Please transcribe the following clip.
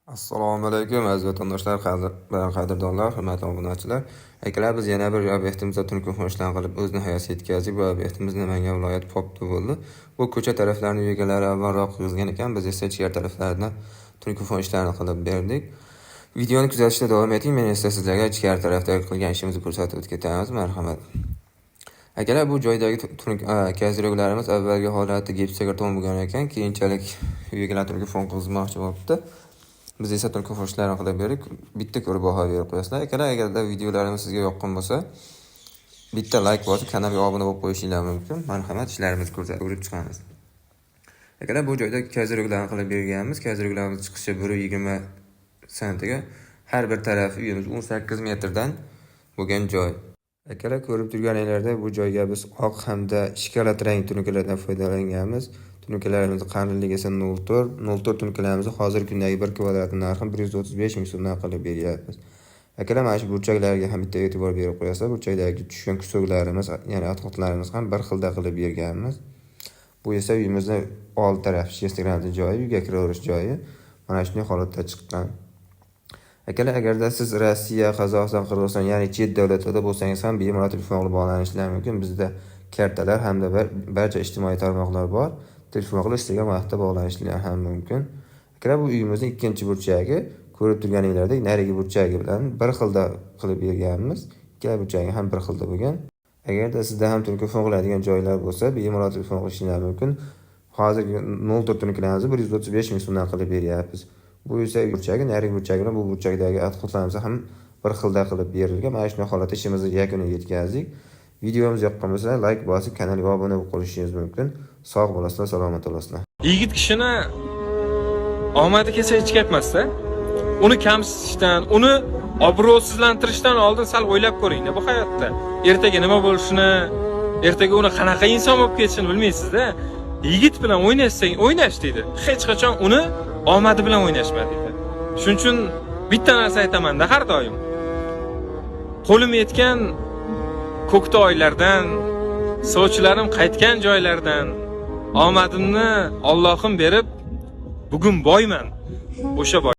Assalomu alaykum aziz vatandoshlar, qadrdonlar, hurmatli obunachilar. Akalar, biz yana bir obyektimizda tungi qo'nishdan qilib o'z nihoyasiga yetkazdik. Bu obyektimiz Namangan viloyati Popda bo'ldi. Bu ko'cha taraflarini egalari avvalroq yozgan ekan, biz esa ichkari taraflaridan tungi qo'nishlarni qilib berdik. Videoni kuzatishda davom eting. Men esa sizlarga ichkari tarafda qilgan ishimizni ko'rsatib o'tib ketamiz. Marhamat. Akalar, bu joydagi kaziroklarimiz avvalgi holati gipsga torn bo'lgan ekan, keyinchalik uyiga tungi fon qilmoqchi bo'libdi. Biz esa tungi qo'nishlarni qilib berdik. Bitta ko'rib baho berib qo'yasizlar. Akalar, agarda videolarimiz sizga yoqqan bo'lsa, bitta like bosib, kanalga obuna bo'lib qo'yishingiz mumkin. Marhamat, ishlarimizni ko'rsatib chiqamiz. Akalar, bu joyda kaziroklarni qilib berganmiz. Kaziroklarimiz chiqishi 120 santiga. Har bir tarafi uyimiz 18 metrdan bo'lgan joy. Akalar, ko'rib turganinglarda bu joyga biz oq hamda shikolat rang tunukalardan foydalanganmiz. Tunukalarimiz qalinligi esa 0.4 tunukalarimizni hozirgi kundagi 1 kvadrat narxi 135 ming so'mdan qilib beryapmiz. Akalar, mana shu burchaklarga ham bitta e'tibor berib qo'yasizlar. Burchakdagi tushgan kusoklarimiz, ya'ni atqotlarimiz ham bir xilda qilib berganmiz. Bu esa uyimizni old taraf Instagramda joyi, uyga kiraverish joyi. Mana shunday holatda chiqqan. Akalar, agarda siz Rossiya, Qozog'iston, Qirg'iziston, ya'ni chet davlatlarda bo'lsangiz ham bemalol telefon bilan bog'lanishlar mumkin. Bizda kartalar hamda barcha ijtimoiy tarmoqlar bor. Telefon qilib istagan vaqtda bog'lanishlar ham mumkin. Akalar, bu uyimizning ikkinchi burchagi, ko'rib turganinglardek narigi burchagi bilan bir xilda qilib berganmiz. Ikkala burchagi ham bir xilda bo'lgan. Agarda sizda ham telefon qiladigan joylar bo'lsa, bemalol telefon qilishingiz mumkin. Hozirgi 0.4 tunukalarimizni 135 ming so'mdan qilib beryapmiz. Bu esa burchagi, narigi burchagi bilan bu burchakdagi atqotlarimiz ham bir xilda qilib berilgan. Mana shunday holatda ishimizni yakuniga yetkazdik. Videomiz yoqqan bo'lsa, like bosib, kanalga obuna bo'lib qolishingiz mumkin. Sog' bo'lasizlar, salomat bo'lasizlar. Yigit kishini omadi kelsa hech gap emas-da. Uni kamsitishdan, uni obro'sizlantirishdan oldin sal o'ylab ko'ring-da bu hayotda. Ertaga nima bo'lishini, ertaga uni qanaqa inson bo'lib ketishini bilmaysiz-da. Yigit bilan o'ynashsang, o'ynash deydi. Hech qachon uni omadi bilan o'ynashma deydi. Shuning uchun bitta narsa aytaman-da har doim. Qo'lim yetgan ko'kta oylardan, sovchilarim qaytgan joylardan omadimni Allohim berib, bugun boyman. O'sha boy